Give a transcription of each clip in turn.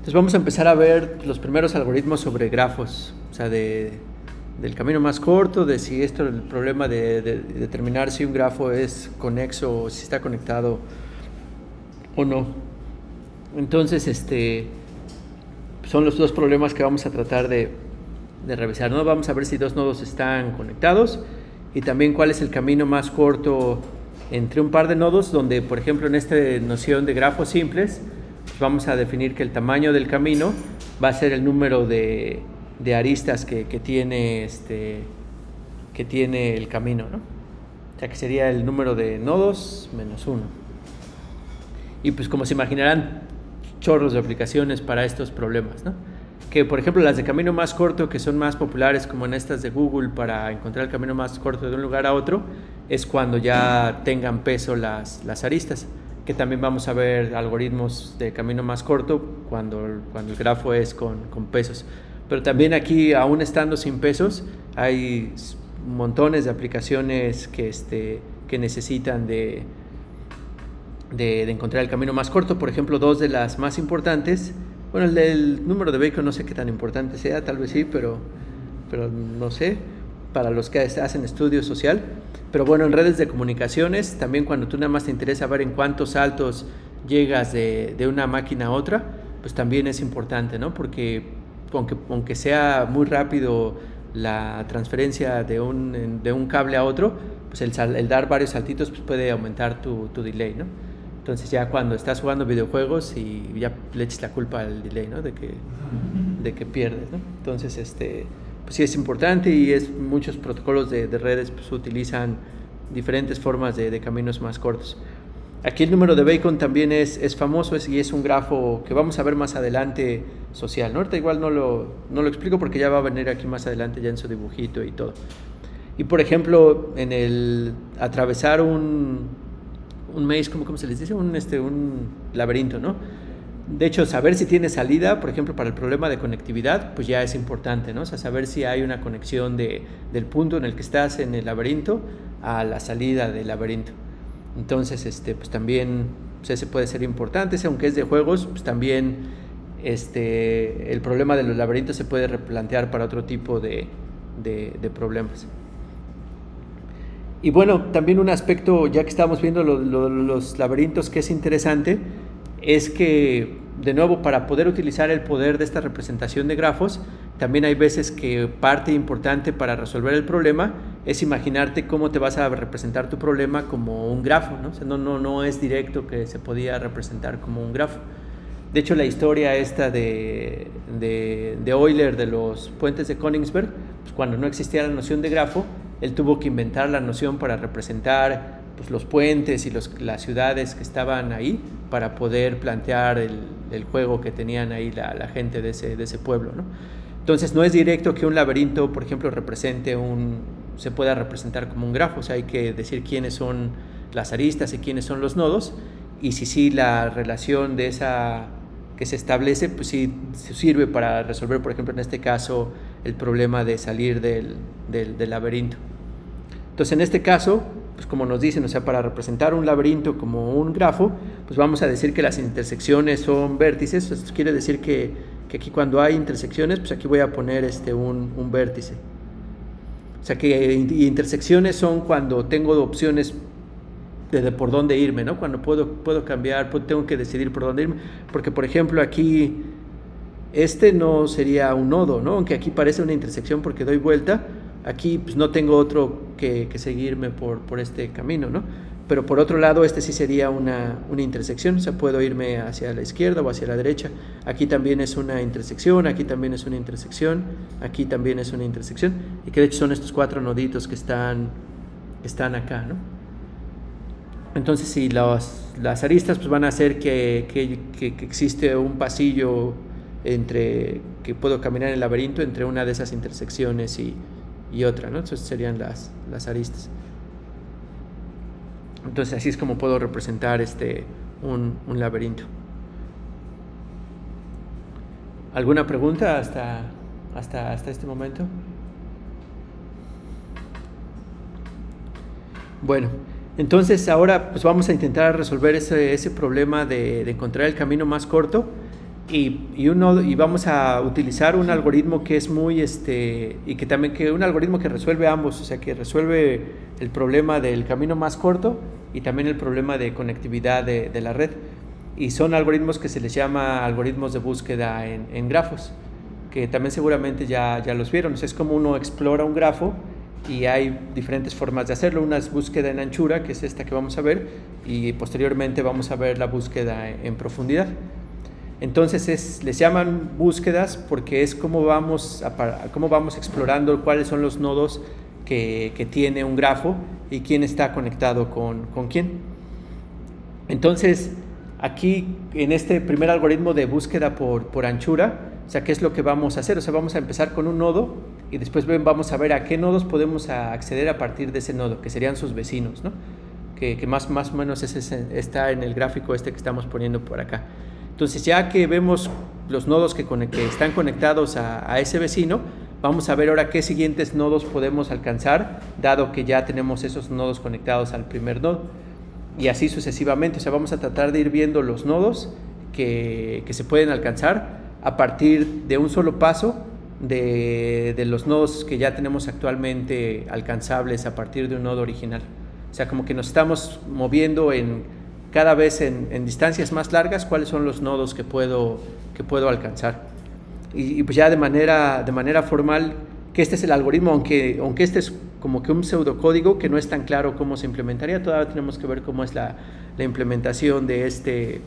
Entonces vamos a empezar a ver los primeros algoritmos sobre grafos, o sea, del camino más corto, de si esto, el problema de determinar si un grafo es conexo o si está conectado o no. Entonces, son los dos problemas que vamos a tratar de revisar, ¿no? Vamos a ver si dos nodos están conectados y también cuál es el camino más corto entre un par de nodos, donde, por ejemplo, en esta noción de grafos simples, pues vamos a definir que el tamaño del camino va a ser el número de aristas que tiene el camino, ¿no? O sea, que sería el número de nodos menos 1. Y pues como se imaginarán, chorros de aplicaciones para estos problemas, ¿no? Que por ejemplo las de camino más corto, que son más populares, como en estas de Google para encontrar el camino más corto de un lugar a otro, es cuando ya tengan peso las aristas, que también vamos a ver algoritmos de camino más corto cuando el grafo es con pesos. Pero también aquí, aún estando sin pesos, hay montones de aplicaciones que necesitan de encontrar el camino más corto. Por ejemplo, dos de las más importantes, bueno, el número de Bacon no sé qué tan importante sea, tal vez sí, pero no sé, para los que hacen estudio social. Pero bueno, en redes de comunicaciones, también cuando tú nada más te interesa ver en cuántos saltos llegas de una máquina a otra, pues también es importante, ¿no? Porque aunque sea muy rápido la transferencia de un cable a otro, pues el dar varios saltitos pues puede aumentar tu delay, ¿no? Entonces ya cuando estás jugando videojuegos y ya le eches la culpa al delay, ¿no? De que pierdes, ¿no? Entonces, pues sí es importante, y muchos protocolos de redes pues utilizan diferentes formas de caminos más cortos. Aquí el número de Bacon también es famoso, y es un grafo que vamos a ver más adelante social, ¿no? Ahorita igual no lo explico porque ya va a venir aquí más adelante ya en su dibujito y todo. Y por ejemplo, en el atravesar un maze, ¿cómo se les dice? Un laberinto, ¿no? De hecho, saber si tiene salida, por ejemplo, para el problema de conectividad, pues ya es importante, ¿no? O sea, saber si hay una conexión del punto en el que estás en el laberinto a la salida del laberinto. Entonces, pues también, pues ese puede ser importante, aunque es de juegos, pues también el problema de los laberintos se puede replantear para otro tipo de problemas. Y bueno, también un aspecto, ya que estamos viendo los laberintos, que es interesante, es que, de nuevo, para poder utilizar el poder de esta representación de grafos, también hay veces que parte importante para resolver el problema es imaginarte cómo te vas a representar tu problema como un grafo, ¿no? O sea, no es directo que se podía representar como un grafo. De hecho, la historia esta de Euler, de los puentes de Königsberg, pues cuando no existía la noción de grafo, él tuvo que inventar la noción para representar pues los puentes y las ciudades que estaban ahí, para poder plantear el juego que tenían ahí la gente de ese pueblo, ¿no? Entonces no es directo que un laberinto, por ejemplo, se pueda representar como un grafo. O sea, hay que decir quiénes son las aristas y quiénes son los nodos, y si la relación de esa que se establece, pues sí sirve para resolver, por ejemplo, en este caso, el problema de salir del laberinto. Entonces, en este caso, pues como nos dicen, o sea, para representar un laberinto como un grafo, pues vamos a decir que las intersecciones son vértices. Esto quiere decir que aquí, cuando hay intersecciones, pues aquí voy a poner un vértice. O sea, que intersecciones son cuando tengo opciones de por dónde irme, ¿no? Cuando puedo cambiar, tengo que decidir por dónde irme. Porque, por ejemplo, aquí no sería un nodo, ¿no? Aunque aquí parece una intersección porque doy vuelta, aquí pues no tengo otro que seguirme por este camino, ¿no? Pero por otro lado, sí sería una intersección. O sea, puedo irme hacia la izquierda o hacia la derecha. Aquí también es una intersección, aquí también es una intersección, aquí también es una intersección, y que de hecho son estos 4 noditos que están acá, ¿no? Entonces, si las aristas pues van a hacer que existe un pasillo que puedo caminar en el laberinto entre una de esas intersecciones y otra, ¿no? Entonces serían las aristas. Entonces así es como puedo representar un laberinto. ¿Alguna pregunta hasta este momento? Bueno, entonces ahora pues vamos a intentar resolver ese problema de encontrar el camino más corto. y vamos a utilizar un algoritmo que es muy y que también que un algoritmo que resuelve ambos, o sea, que resuelve el problema del camino más corto y también el problema de conectividad de la red. Y son algoritmos que se les llama algoritmos de búsqueda en grafos, que también seguramente ya los vieron. O sea, es como uno explora un grafo y hay diferentes formas de hacerlo. Una es búsqueda en anchura, que es esta que vamos a ver, y posteriormente vamos a ver la búsqueda en profundidad. Entonces les llaman búsquedas porque es cómo vamos explorando cuáles son los nodos que tiene un grafo y quién está conectado con quién. Entonces, aquí en este primer algoritmo de búsqueda por anchura, o sea, ¿qué es lo que vamos a hacer? O sea, vamos a empezar con un nodo y después vamos a ver a qué nodos podemos acceder a partir de ese nodo, que serían sus vecinos, ¿no? Que más o menos está en el gráfico que estamos poniendo por acá. Entonces, ya que vemos los nodos que están conectados a ese vecino, vamos a ver ahora qué siguientes nodos podemos alcanzar, dado que ya tenemos esos nodos conectados al primer nodo. Y así sucesivamente, o sea, vamos a tratar de ir viendo los nodos que se pueden alcanzar a partir de un solo paso de los nodos que ya tenemos actualmente alcanzables a partir de un nodo original. O sea, como que nos estamos moviendo cada vez en distancias más largas, cuáles son los nodos que puedo alcanzar. Y pues ya de manera formal, que este es el algoritmo, aunque este es como que un pseudocódigo que no es tan claro cómo se implementaría, todavía tenemos que ver cómo es la implementación de este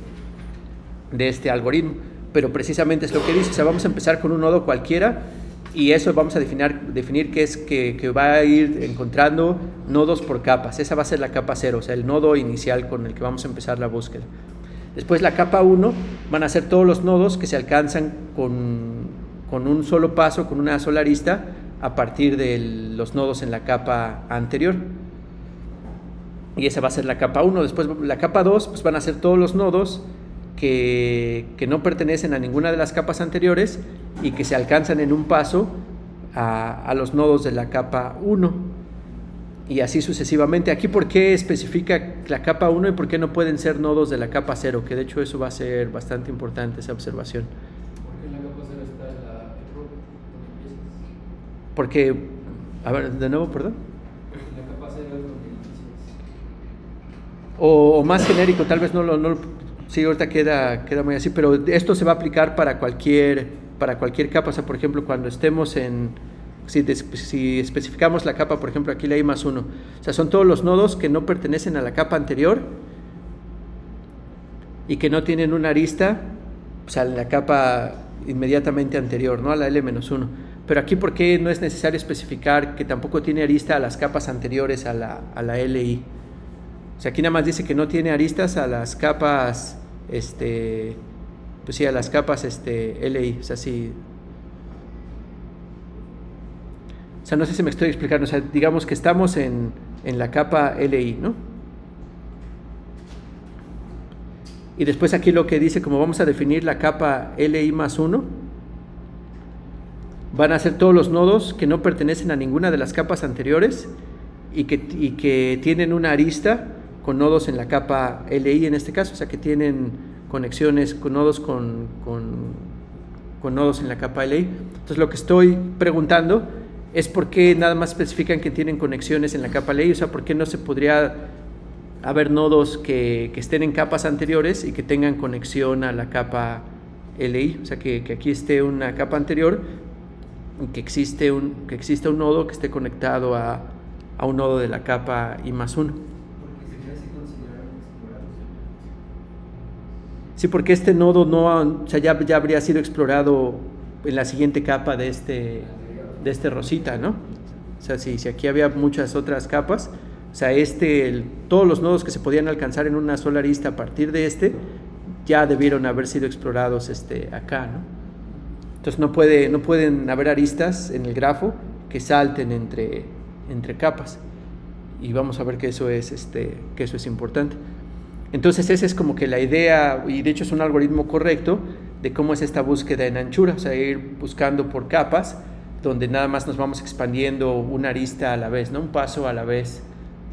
algoritmo, pero precisamente es lo que dice. O sea, vamos a empezar con un nodo cualquiera y eso vamos a definir que es que va a ir encontrando nodos por capas. Esa va a ser la capa 0, o sea, el nodo inicial con el que vamos a empezar la búsqueda. Después la capa 1 van a ser todos los nodos que se alcanzan con un solo paso, con una sola arista, a partir de los nodos en la capa anterior. Y esa va a ser la capa 1. Después la capa 2 pues van a ser todos los nodos que no pertenecen a ninguna de las capas anteriores y que se alcanzan en un paso a los nodos de la capa 1. Y así sucesivamente. Aquí, ¿por qué especifica la capa 1 y por qué no pueden ser nodos de la capa 0? Que de hecho eso va a ser bastante importante, esa observación. ¿Por qué en la capa 0 está la error donde empiezas? Porque, a ver, de nuevo, perdón. La capa 0 es donde inicias. O más genérico, tal vez no sí, ahorita queda muy así, pero esto se va a aplicar para cualquier capa. O sea, por ejemplo, cuando estemos si especificamos la capa, por ejemplo, aquí la I+1, o sea, son todos los nodos que no pertenecen a la capa anterior y que no tienen una arista, o sea, en la capa inmediatamente anterior, ¿no? A la L-1. Pero aquí, ¿por qué no es necesario especificar que tampoco tiene arista a las capas anteriores a la LI? O sea, aquí nada más dice que no tiene aristas a las capas, pues sí, a las capas LI, o sea, sí. O sea, no sé si me estoy explicando. O sea, digamos que estamos en la capa LI, ¿no? Y después aquí lo que dice, como vamos a definir la capa LI+1, van a ser todos los nodos que no pertenecen a ninguna de las capas anteriores y que tienen una arista con nodos en la capa LI en este caso, o sea, que tienen conexiones con nodos con nodos en la capa LI. Entonces, lo que estoy preguntando es por qué nada más especifican que tienen conexiones en la capa LI. O sea, por qué no se podría haber nodos que estén en capas anteriores y que tengan conexión a la capa LI. O sea, que aquí esté una capa anterior y que exista un nodo que esté conectado a un nodo de la capa I+1. Sí, porque este nodo o sea, ya habría sido explorado en la siguiente capa de este rosita, ¿no? O sea, si aquí había muchas otras capas, o sea, todos los nodos que se podían alcanzar en una sola arista a partir de ya debieron haber sido explorados acá, ¿no? Entonces no pueden haber aristas en el grafo que salten entre capas. Y vamos a ver que eso es importante. Entonces esa es como que la idea, y de hecho es un algoritmo correcto de cómo es esta búsqueda en anchura, o sea, ir buscando por capas, donde nada más nos vamos expandiendo una arista a la vez, ¿no? Un paso a la vez,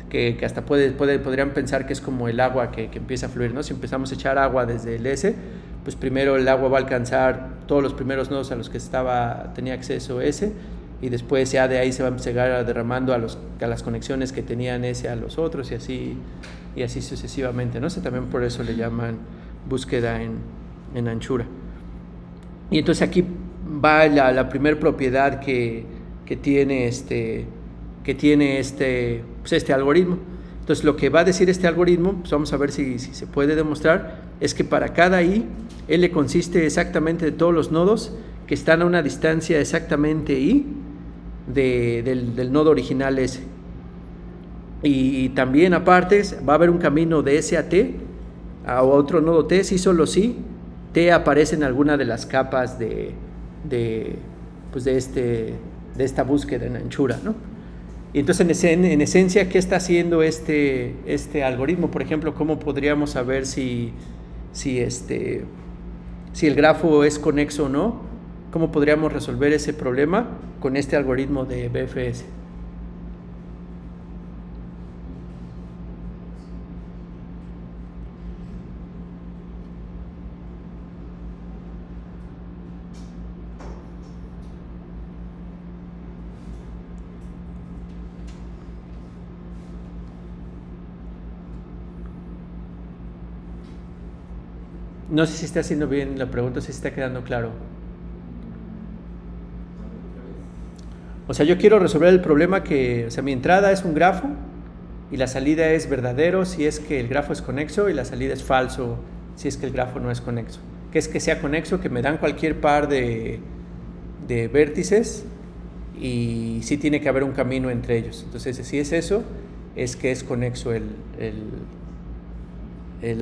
que hasta podrían pensar que es como el agua que empieza a fluir, ¿no? Si empezamos a echar agua desde el S, pues primero el agua va a alcanzar todos los primeros nodos a los que tenía acceso ese, y después ya de ahí se va a empezar derramando a las conexiones que tenían ese a los otros, y así sucesivamente, ¿no? También por eso le llaman búsqueda en anchura. Y entonces aquí va la primera propiedad que tiene este algoritmo. Entonces lo que va a decir este algoritmo, pues vamos a ver si se puede demostrar, es que para cada i, L consiste exactamente de todos los nodos que están a una distancia exactamente i del nodo original S. Y también aparte va a haber un camino de S a T, a otro nodo T, si solo si T aparece en alguna de las capas de esta búsqueda en anchura, ¿no? Y entonces en esencia, ¿qué está haciendo este algoritmo? Por ejemplo, ¿cómo podríamos saber si el grafo es conexo o no? ¿Cómo podríamos resolver ese problema con este algoritmo de BFS? No sé si está haciendo bien la pregunta, si está quedando claro. O sea, yo quiero resolver el problema que, o sea, mi entrada es un grafo y la salida es verdadero si es que el grafo es conexo, y la salida es falso si es que el grafo no es conexo. ¿Qué es que sea conexo? Que me dan cualquier par de vértices y sí tiene que haber un camino entre ellos. Entonces, si es eso, es que es conexo el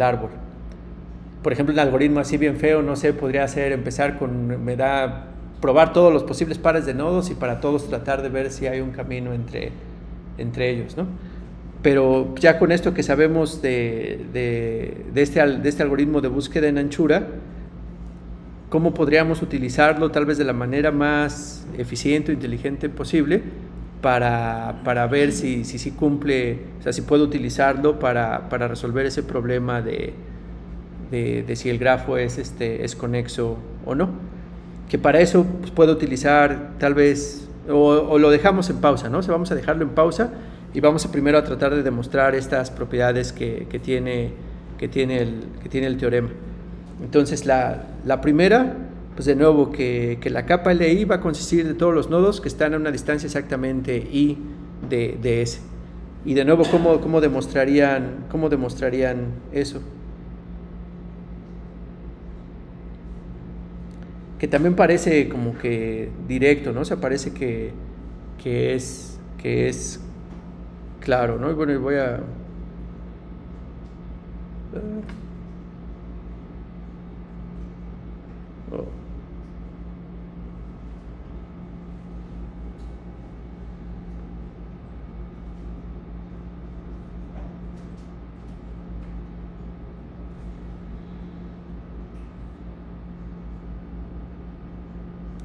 árbol. Por ejemplo, un algoritmo así bien feo, no sé, podría ser empezar con, probar todos los posibles pares de nodos y para todos tratar de ver si hay un camino entre ellos, ¿no? Pero ya con esto que sabemos de este algoritmo de búsqueda en anchura, ¿cómo podríamos utilizarlo tal vez de la manera más eficiente o inteligente posible para ver si cumple, o sea, si puedo utilizarlo para resolver ese problema de si el grafo es conexo o no? Que para eso pues, puedo utilizar tal vez, o lo dejamos en pausa, ¿no? O sea, vamos a dejarlo en pausa y vamos primero a tratar de demostrar estas propiedades que tiene el teorema. Entonces la primera, pues de nuevo que la capa LI va a consistir de todos los nodos que están a una distancia exactamente I de S. Y de nuevo, ¿cómo demostrarían eso? Que también parece como que directo, ¿no? O sea, parece que es claro, ¿no? Y bueno, voy a... Oh.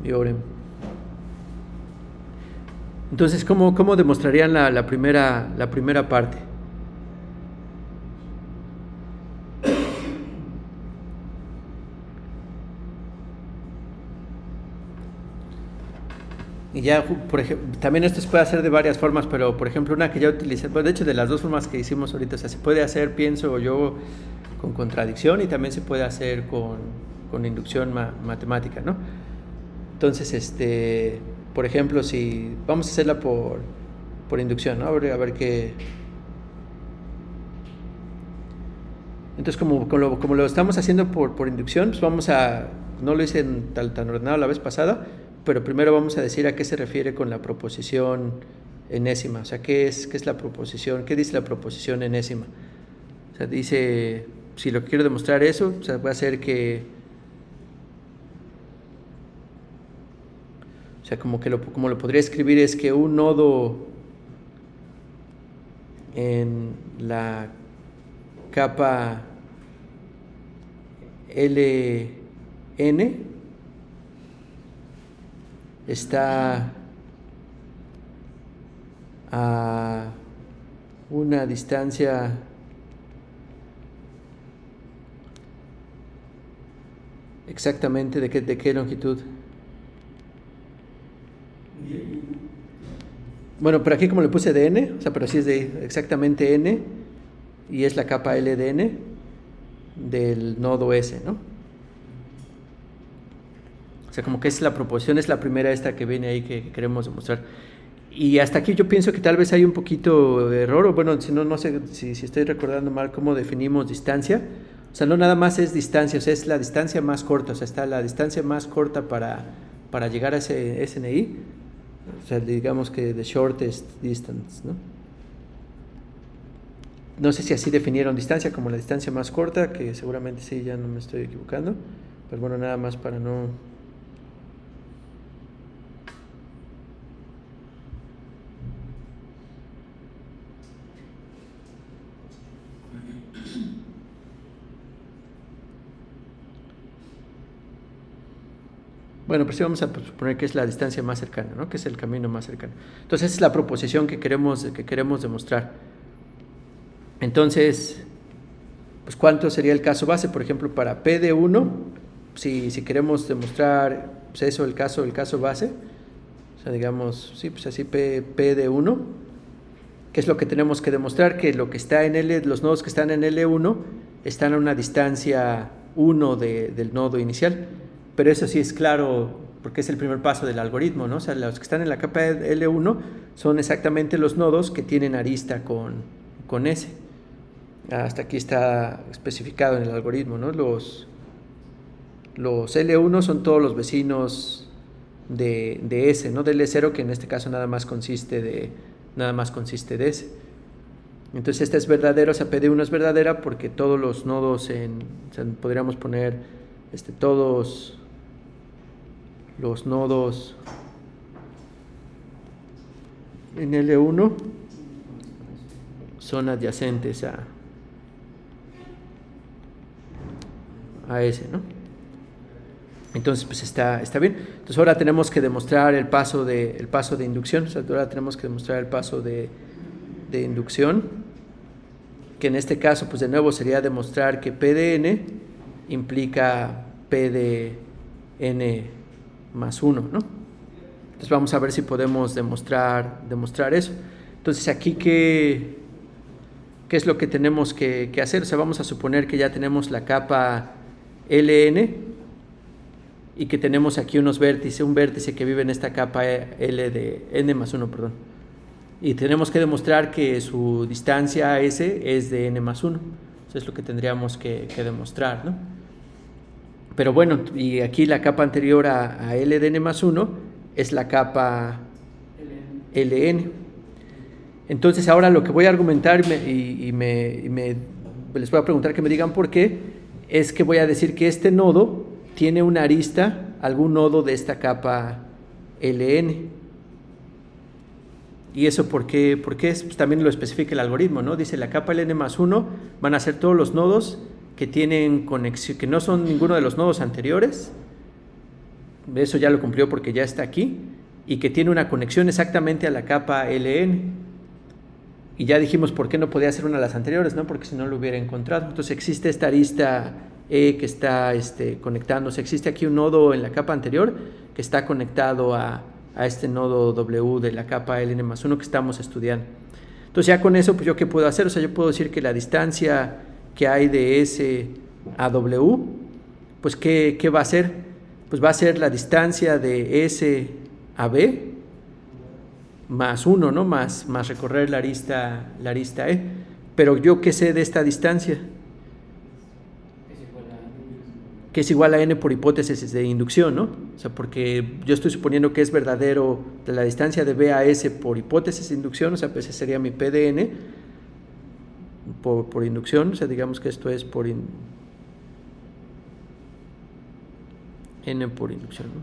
Y oren. Entonces, ¿cómo demostrarían la primera parte? Y ya, por ejemplo, también esto se puede hacer de varias formas, pero por ejemplo, una que ya utilicé, bueno, de hecho, de las dos formas que hicimos ahorita, o sea, se puede hacer, pienso yo, con contradicción y también se puede hacer con inducción matemática, ¿no? Entonces, por ejemplo, si vamos a hacerla por inducción, ¿no? A ver qué. Entonces, como lo estamos haciendo por inducción, pues vamos a, no lo hice tan ordenado la vez pasada, pero primero vamos a decir a qué se refiere con la proposición enésima. O sea, qué es la proposición, qué dice la proposición enésima. O sea, dice, si lo que quiero demostrar eso, o sea, va a ser que, o sea, como lo podría escribir es que un nodo en la capa LN está a una distancia Exactamente, ¿de qué longitud? Bueno, pero aquí como le puse de n, o sea, pero sí es de exactamente n, y es la capa L de n del nodo S, ¿no? O sea, como que es la proporción, es la primera esta que viene ahí que queremos demostrar. Y hasta aquí yo pienso que tal vez hay un poquito de error, o bueno, si no sé si estoy recordando mal cómo definimos distancia. O sea, no nada más es distancia, o sea, es la distancia más corta, o sea, está la distancia más corta para llegar a ese SNI, o sea, digamos que the shortest distance, ¿no? No sé si así definieron distancia como la distancia más corta, que seguramente sí, ya no me estoy equivocando, pero bueno, nada más para no... Bueno, pues sí vamos a suponer que es la distancia más cercana, ¿no? Que es el camino más cercano. Entonces, esa es la proposición que queremos demostrar. Entonces, pues ¿cuánto sería el caso base? Por ejemplo, para P de 1, si queremos demostrar pues eso, el caso base, o sea, digamos, sí, pues así P de 1, ¿qué es lo que tenemos que demostrar? Que lo que está en L, los nodos que están en L1 están a una distancia 1 del nodo inicial. Pero eso sí es claro porque es el primer paso del algoritmo, ¿no? O sea, los que están en la capa de L1 son exactamente los nodos que tienen arista con S. Hasta aquí está especificado en el algoritmo, ¿no? Los L1 son todos los vecinos de S, ¿no? Del L0, que en este caso nada más consiste de S. Entonces esta es verdadera, o sea, P de 1 es verdadera porque todos los nodos o sea, podríamos poner todos los nodos en L1 son adyacentes a S, ¿no? Entonces, pues está bien. Entonces ahora tenemos que demostrar el paso de inducción, o sea, ahora tenemos que demostrar el paso de inducción, que en este caso, pues de nuevo sería demostrar que P de n implica P de n más 1, ¿no? Entonces vamos a ver si podemos demostrar eso. Entonces aquí, ¿qué es lo que tenemos que hacer? O sea, vamos a suponer que ya tenemos la capa Ln y que tenemos aquí un vértice que vive en esta capa L de n más 1, perdón. Y tenemos que demostrar que su distancia a S es de n más 1. Eso es lo que tendríamos que demostrar, ¿no? Pero bueno, y aquí la capa anterior a L de n más 1 es la capa Ln. Entonces ahora lo que voy a argumentar les voy a preguntar que me digan por qué, es que voy a decir que este nodo tiene una arista, algún nodo de esta capa Ln. ¿Y eso por qué es? Pues también lo especifica el algoritmo, ¿no? Dice la capa Ln más 1 van a ser todos los nodos que tienen conexión, que no son ninguno de los nodos anteriores, eso ya lo cumplió porque ya está aquí, y que tiene una conexión exactamente a la capa Ln. Y ya dijimos por qué no podía ser una de las anteriores, ¿no? Porque si no lo hubiera encontrado. Entonces existe esta arista E que está conectándose. Existe aquí un nodo en la capa anterior que está conectado a este nodo W de la capa Ln más 1 que estamos estudiando. Entonces ya con eso, pues yo qué puedo hacer, o sea, yo puedo decir que la distancia que hay de S a W, pues ¿qué va a ser? Pues va a ser la distancia de S a B más 1, ¿no? Más recorrer la arista E. Pero yo qué sé de esta distancia, que es igual a n por hipótesis de inducción, ¿no? O sea, porque yo estoy suponiendo que es verdadero de la distancia de B a S por hipótesis de inducción, o sea, pues ese sería mi P de n por inducción, o sea, digamos que esto es por n por inducción, ¿no?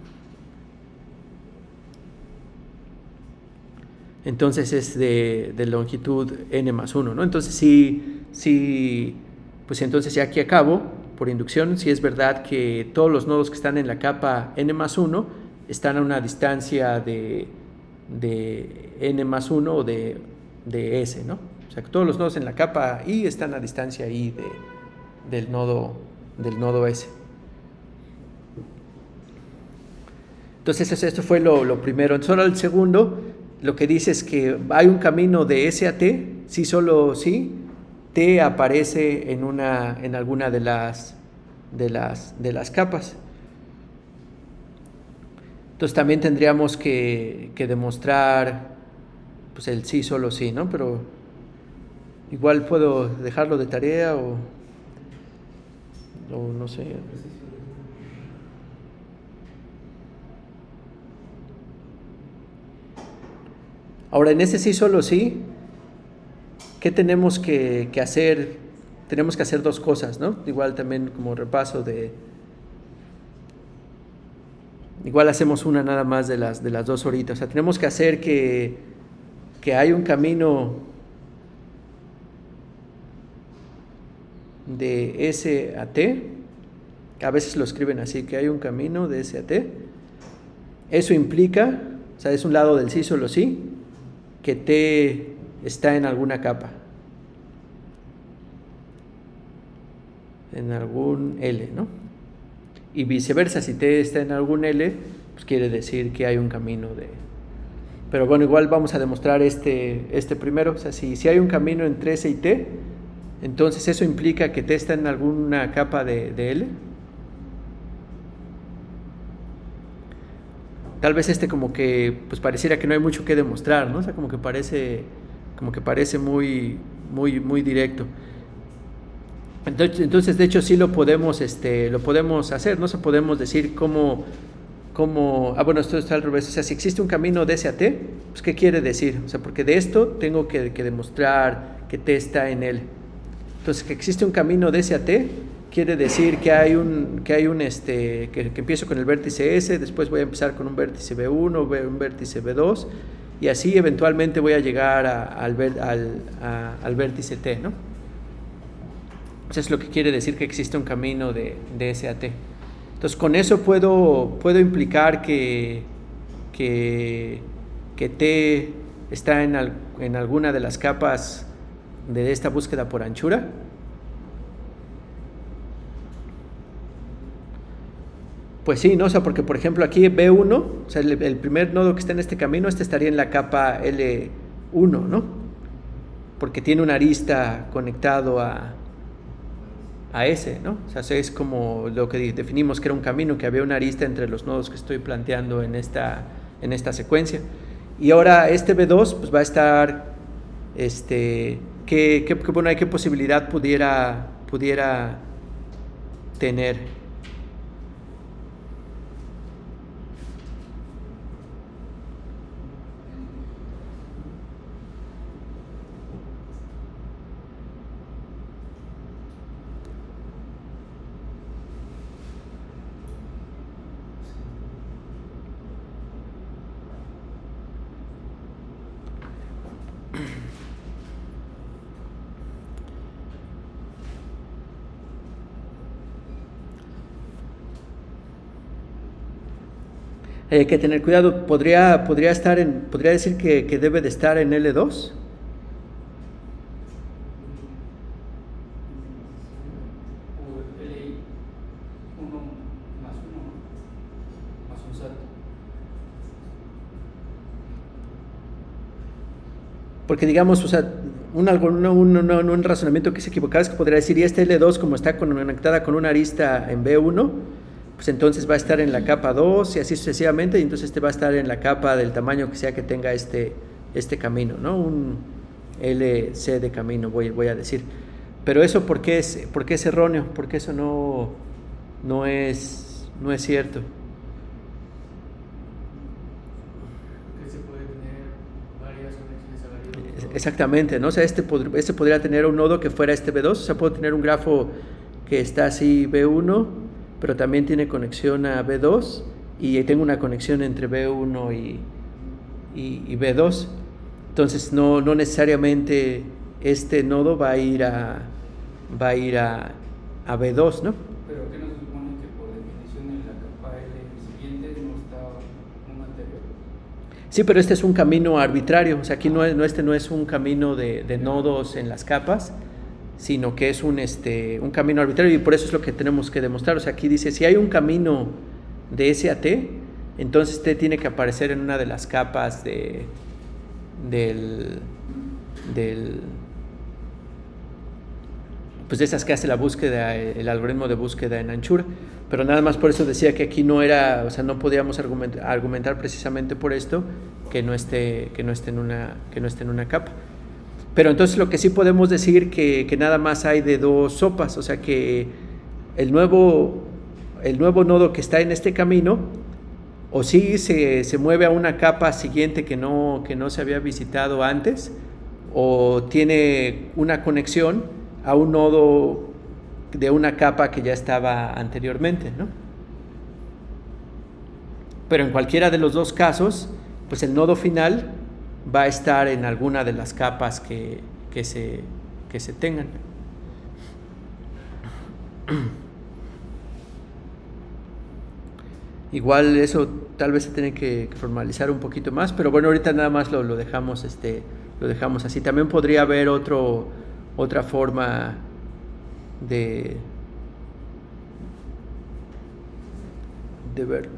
Entonces es de longitud n más 1, ¿no? Entonces sí, pues entonces ya aquí acabo, por inducción, si es verdad que todos los nodos que están en la capa n más 1 están a una distancia de n más 1 o de S, ¿no? O sea, que todos los nodos en la capa I están a distancia I del nodo S. Entonces esto fue lo primero. Entonces ahora el segundo, lo que dice es que hay un camino de S a T, si solo si T aparece en alguna de las capas. Entonces también tendríamos que demostrar pues el sí, solo sí, ¿no? Pero igual puedo dejarlo de tarea o no sé. Ahora, en ese sí, solo sí, ¿qué tenemos que hacer? Tenemos que hacer dos cosas, ¿no? Igual también como repaso igual hacemos una nada más de las dos ahorita. O sea, tenemos que hacer que hay un camino de S a T. A veces lo escriben así, que hay un camino de S a T. Eso implica, o sea, es un lado del sí, solo sí, que T está en alguna capa, en algún L, ¿no? Y viceversa, si T está en algún L, pues quiere decir que hay un camino de... Pero bueno, igual vamos a demostrar este primero. O sea, si hay un camino entre S y T, entonces eso implica que T está en alguna capa de L. Tal vez como que pues pareciera que no hay mucho que demostrar, ¿no? O sea, como que parece muy, muy, muy directo. Entonces, de hecho, sí lo podemos hacer, ¿no? O sea, podemos decir cómo bueno, esto está al revés. O sea, si existe un camino de S a T, pues ¿qué quiere decir? O sea, porque de esto tengo que demostrar que T está en L. Entonces, que existe un camino de S a T quiere decir que que empiezo con el vértice S, después voy a empezar con un vértice B1, un vértice B2, y así eventualmente voy a llegar al vértice T, ¿no? Eso es lo que quiere decir que existe un camino de S a T. Entonces, con eso puedo implicar que T está en alguna de las capas de esta búsqueda por anchura. Pues sí, ¿no? O sea, porque por ejemplo aquí B1, o sea, el primer nodo que está en este camino, estaría en la capa L1, ¿no? Porque tiene una arista conectado a S, ¿no? O sea, es como lo que definimos que era un camino, que había una arista entre los nodos que estoy planteando en esta secuencia. Y ahora este B2 pues va a estar, ¿qué posibilidad pudiera tener? Hay que tener cuidado. ¿Podría decir que debe de estar en L2? O LI 1 más 1 más un SAT. Porque digamos, o sea, un razonamiento que es equivocado es que podría decir, y este L2 como está conectada con una arista en B1, pues entonces va a estar en la capa 2 y así sucesivamente, y entonces va a estar en la capa del tamaño que sea que tenga este camino, ¿no? Un LC de camino, voy a decir. Pero eso, ¿por qué es erróneo? Porque eso no es cierto. Porque se puede tener varias conexiones a varios. Exactamente, ¿no? O sea, este podría tener un nodo que fuera este B2, o sea, puedo tener un grafo que está así B1, pero también tiene conexión a B2, y tengo una conexión entre B1 y B2. Entonces no necesariamente este nodo va a ir a B2, ¿no? Pero ¿qué nos supone que por definición en la capa L siguiente no está un anterior? Sí, pero este es un camino arbitrario. O sea, aquí no es un camino de nodos en las capas, sino que es un camino arbitrario, y por eso es lo que tenemos que demostrar. O sea, aquí dice, si hay un camino de S a T, entonces T tiene que aparecer en una de las capas pues de esas que hace la búsqueda, el algoritmo de búsqueda en anchura. Pero nada más por eso decía que aquí no era, o sea, no podíamos argumentar precisamente por esto que no esté en una capa. Pero entonces lo que sí podemos decir que nada más hay de dos sopas, o sea que el nuevo nodo que está en este camino o sí se mueve a una capa siguiente que no se había visitado antes, o tiene una conexión a un nodo de una capa que ya estaba anteriormente, ¿no? Pero en cualquiera de los dos casos, pues el nodo final va a estar en alguna de las capas que se tengan. Igual eso tal vez se tiene que formalizar un poquito más, pero bueno, ahorita nada más lo dejamos así. También podría haber otra forma de ver.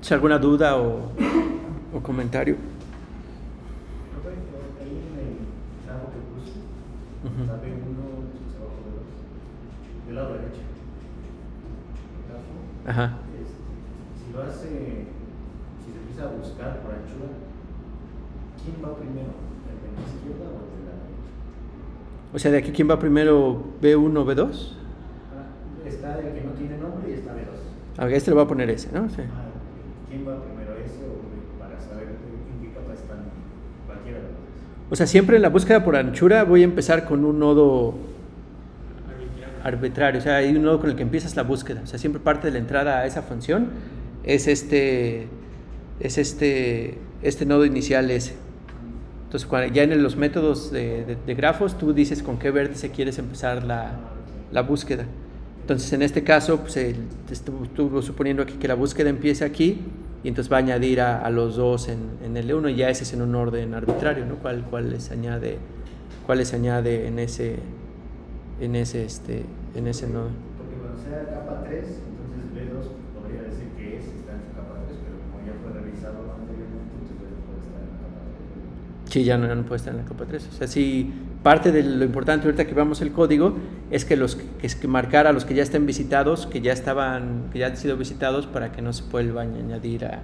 ¿Es alguna duda o comentario? Ahí en el grafo que puse, la B1 abajo de 2, del lado derecho. El grafo, Ajá. Si se empieza a buscar por anchura, ¿quién va primero? ¿El de la izquierda o el de la derecha? O sea, de aquí, ¿quién va primero? ¿B1 o B2? Está el que no tiene nombre y está B2. A este le voy a poner ese, ¿no? Sí. ¿Quién va primero, ese o B? Para saber en qué capa están cualquiera de los dos. O sea, siempre en la búsqueda por anchura voy a empezar con un nodo arbitrario. O sea, hay un nodo con el que empiezas la búsqueda. O sea, siempre parte de la entrada a esa función es este nodo inicial S. Entonces, ya en los métodos de grafos, tú dices con qué vértice quieres empezar la búsqueda. Entonces, en este caso, pues, estuvo suponiendo aquí que la búsqueda empieza aquí, y entonces va a añadir a los dos en el L1, y ya ese es en un orden arbitrario, ¿no? ¿Cuál les añade en ese nodo? Porque cuando sea capa 3, entonces B2 podría decir que S está en su capa 3, pero como ya fue revisado anteriormente, entonces no puede estar en la capa 3. Sí, ya no puede estar en la capa 3. O sea, sí, parte de lo importante ahorita que veamos el código es que marcar a los que ya estén visitados, que ya han sido visitados, para que no se vuelvan a añadir a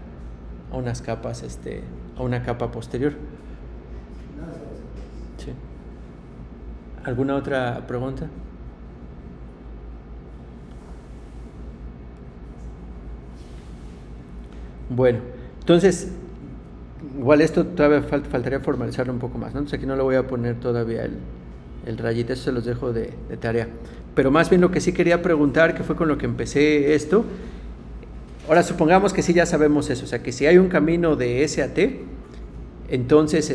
unas capas, a una capa posterior. Nada se hace. Sí. ¿Alguna otra pregunta? Bueno, entonces, igual esto todavía faltaría formalizarlo un poco más, ¿no? Entonces aquí no le voy a poner todavía el rayito, eso se los dejo de tarea. Pero más bien lo que sí quería preguntar, que fue con lo que empecé esto, ahora supongamos que sí ya sabemos eso, o sea que si hay un camino de S a T, entonces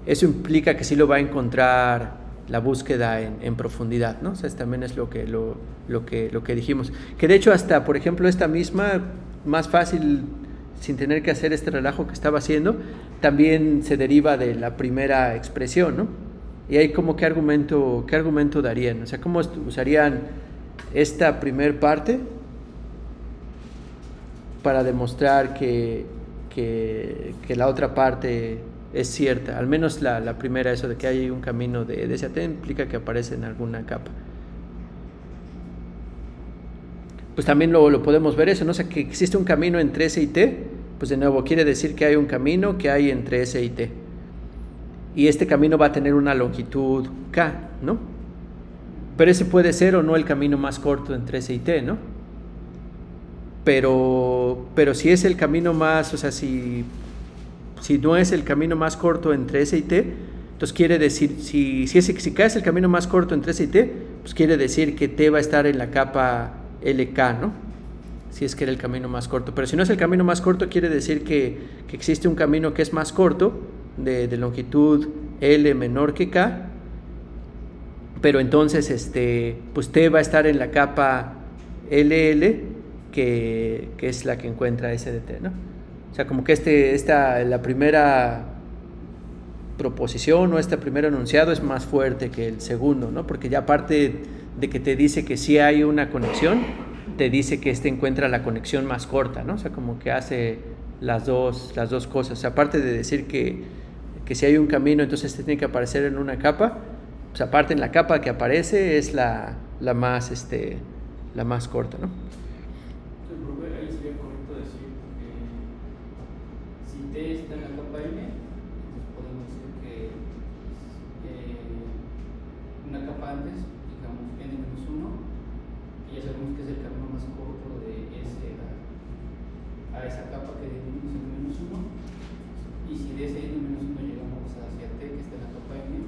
eso implica que sí lo va a encontrar la búsqueda en profundidad, ¿no? O sea, también es lo que dijimos. Que de hecho hasta, por ejemplo, esta misma, más fácil, sin tener que hacer este relajo que estaba haciendo, también se deriva de la primera expresión, ¿no? Y ahí como qué argumento darían, o sea, cómo usarían esta primer parte para demostrar que la otra parte es cierta, al menos la primera, eso de que hay un camino de S a T implica que aparece en alguna capa. Pues también lo podemos ver eso, ¿no? O sea, que existe un camino entre S y T, pues de nuevo quiere decir que hay un camino que hay entre S y T. Y este camino va a tener una longitud K, ¿no? Pero ese puede ser o no el camino más corto entre S y T, ¿no? Pero si es el camino más, o sea, si no es el camino más corto entre S y T, entonces quiere decir, si K es el camino más corto entre S y T, pues quiere decir que T va a estar en la capa LK, ¿no? Si es que era el camino más corto. Pero si no es el camino más corto, quiere decir que existe un camino que es más corto, de longitud L menor que K, pero entonces pues T va a estar en la capa LL, que es la que encuentra S de T, ¿no? O sea, como que la primera proposición o este primer enunciado es más fuerte que el segundo, ¿no? Porque ya aparte de que te dice que sí hay una conexión, te dice que encuentra la conexión más corta, ¿no? O sea, como que hace las dos cosas. O sea, aparte de decir que si hay un camino, entonces tiene que aparecer en una capa, pues aparte en la capa que aparece es la más corta, ¿no? Entonces, profe, ahí sería correcto decir que si T está en la capa M, entonces podemos decir que una capa antes, digamos N-1, y ya sabemos que es el camino más corto de S a esa capa que dividimos en N-1, y si de ese N-1 llegamos hacia T, que está en la capa M,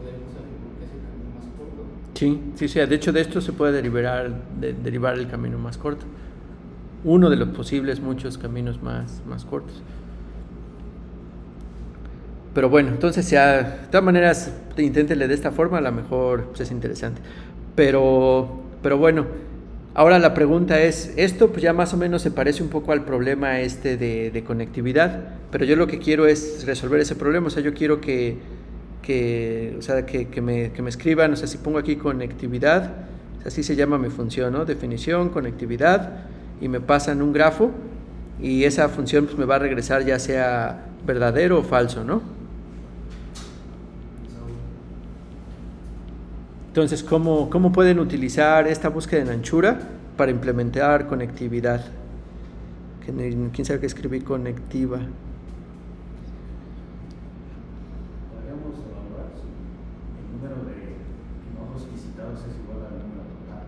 podemos afirmar que es el camino más corto. Sí, de hecho de esto se puede derivar el camino más corto. Uno de los posibles muchos caminos más cortos. Pero bueno, entonces ya, de todas maneras, inténtele de esta forma, a lo mejor pues, es interesante. Pero bueno, ahora la pregunta es, esto pues ya más o menos se parece un poco al problema de conectividad, pero yo lo que quiero es resolver ese problema. O sea, yo quiero que me escriban, o sea, si pongo aquí conectividad, así se llama mi función, ¿no? Definición, conectividad, y me pasan un grafo, y esa función pues me va a regresar ya sea verdadero o falso, ¿no? Entonces, ¿cómo pueden utilizar esta búsqueda en anchura para implementar conectividad? ¿Quién sabe qué escribí conectiva? Podríamos evaluar si el número de nodos visitados es igual al número total.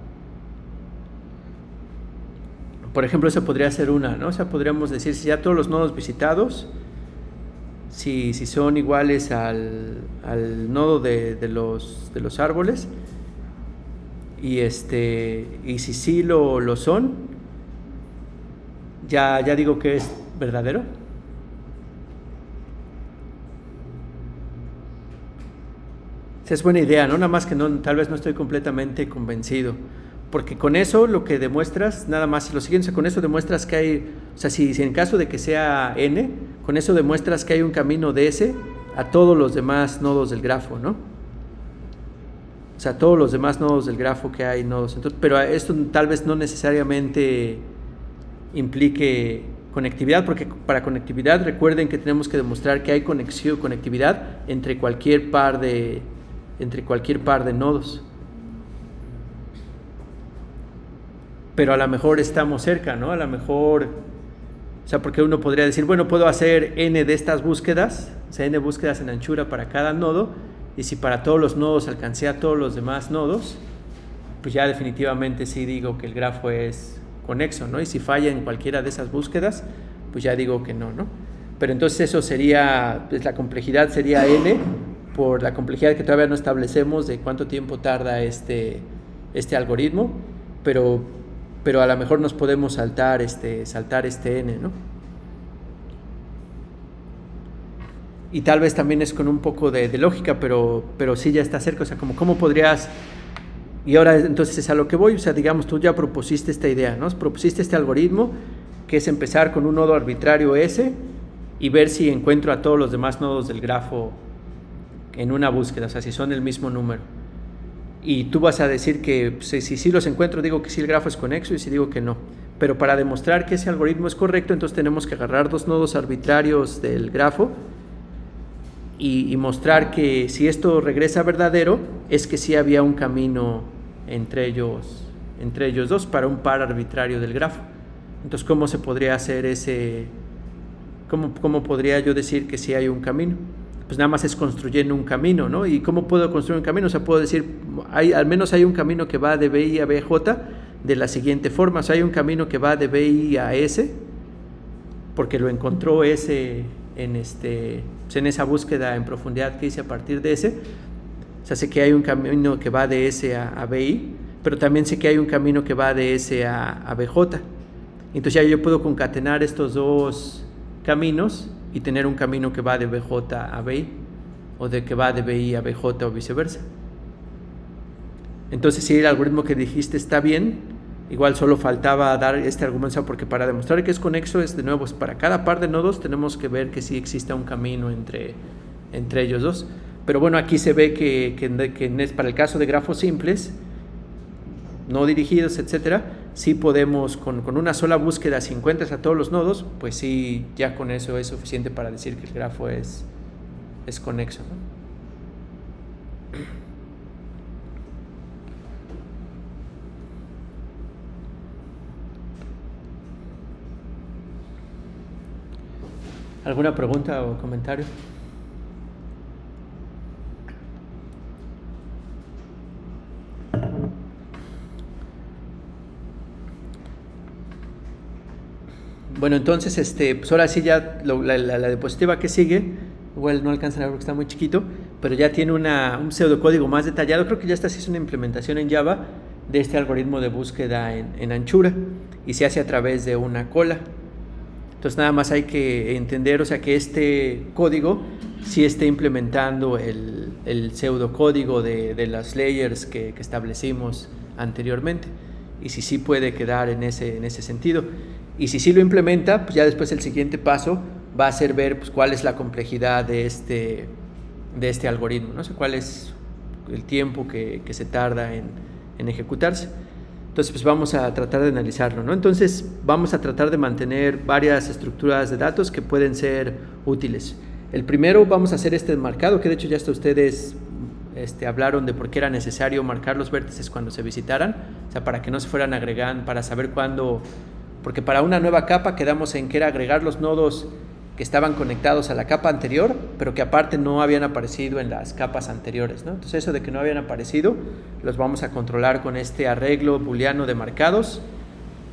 Por ejemplo, esa podría ser una, ¿no? O sea, podríamos decir si ya todos los nodos visitados, si son iguales al nodo de los árboles, y si sí lo son, ya digo que es verdadero. Esa es buena idea, ¿no? Nada más que tal vez no estoy completamente convencido. Porque con eso lo que demuestras, nada más lo siguiente, con eso demuestras que hay, o sea, si en caso de que sea n, con eso demuestras que hay un camino de S a todos los demás nodos del grafo, ¿no? O sea, todos los demás nodos del grafo que hay nodos. Entonces, pero esto tal vez no necesariamente implique conectividad, porque para conectividad recuerden que tenemos que demostrar que hay conectividad entre cualquier par de nodos. Pero a lo mejor estamos cerca, ¿no? A lo mejor, o sea, porque uno podría decir, bueno, puedo hacer n de estas búsquedas, o sea, n búsquedas en anchura para cada nodo, y si para todos los nodos alcancé a todos los demás nodos, pues ya definitivamente sí digo que el grafo es conexo, ¿no? Y si falla en cualquiera de esas búsquedas, pues ya digo que no, ¿no? Pero entonces eso sería, pues la complejidad sería n por la complejidad que todavía no establecemos de cuánto tiempo tarda este algoritmo, pero a lo mejor nos podemos saltar este n, ¿no? Y tal vez también es con un poco de lógica, pero sí ya está cerca. O sea, ¿cómo podrías? Y ahora entonces es a lo que voy. O sea, digamos, tú ya propusiste esta idea, ¿no? Propusiste este algoritmo que es empezar con un nodo arbitrario S y ver si encuentro a todos los demás nodos del grafo en una búsqueda, o sea, si son el mismo número. Y tú vas a decir que pues, si sí los encuentro, digo que sí el grafo es conexo, y si digo que no. Pero para demostrar que ese algoritmo es correcto, entonces tenemos que agarrar dos nodos arbitrarios del grafo y mostrar que si esto regresa verdadero, es que sí había un camino entre ellos dos para un par arbitrario del grafo. Entonces, ¿cómo se podría hacer cómo podría yo decir que sí hay un camino? Pues nada más es construyendo un camino, ¿no? ¿Y cómo puedo construir un camino? O sea, puedo decir, al menos hay un camino que va de BI a BJ de la siguiente forma. O sea, hay un camino que va de BI a S, porque lo encontró S en esa búsqueda en profundidad que hice a partir de S. O sea, sé que hay un camino que va de S a BI, pero también sé que hay un camino que va de S a BJ. Entonces ya yo puedo concatenar estos dos caminos y tener un camino que va de BJ a BI, o de que va de BI a BJ o viceversa. Entonces, si el algoritmo que dijiste está bien, igual solo faltaba dar este argumento, porque para demostrar que es conexo, es de nuevo, para cada par de nodos tenemos que ver que sí exista un camino entre ellos dos. Pero bueno, aquí se ve que para el caso de grafos simples, no dirigidos, etcétera, sí podemos, con una sola búsqueda, si encuentras a todos los nodos, pues sí, ya con eso es suficiente para decir que el grafo es conexo, ¿no? ¿Alguna pregunta o comentario? Bueno, entonces, pues ahora sí ya la diapositiva que sigue, igual no alcanzan a ver porque está muy chiquito, pero ya tiene un pseudocódigo más detallado. Creo que ya esta sí es una implementación en Java de este algoritmo de búsqueda en anchura, y se hace a través de una cola. Entonces nada más hay que entender, o sea, que este código sí está implementando el pseudocódigo de las layers que establecimos anteriormente, y si sí puede quedar en ese sentido. Y si sí lo implementa, pues ya después el siguiente paso va a ser ver pues, cuál es la complejidad de este algoritmo, ¿no? O sea, cuál es el tiempo que se tarda en ejecutarse. Entonces, pues vamos a tratar de analizarlo, ¿no? Entonces, vamos a tratar de mantener varias estructuras de datos que pueden ser útiles. El primero, vamos a hacer este enmarcado, que de hecho ya hasta ustedes hablaron de por qué era necesario marcar los vértices cuando se visitaran, o sea, para que no se fueran agregando, para saber cuándo, porque para una nueva capa quedamos en que era agregar los nodos que estaban conectados a la capa anterior, pero que aparte no habían aparecido en las capas anteriores, ¿no? Entonces eso de que no habían aparecido, los vamos a controlar con este arreglo booleano de marcados,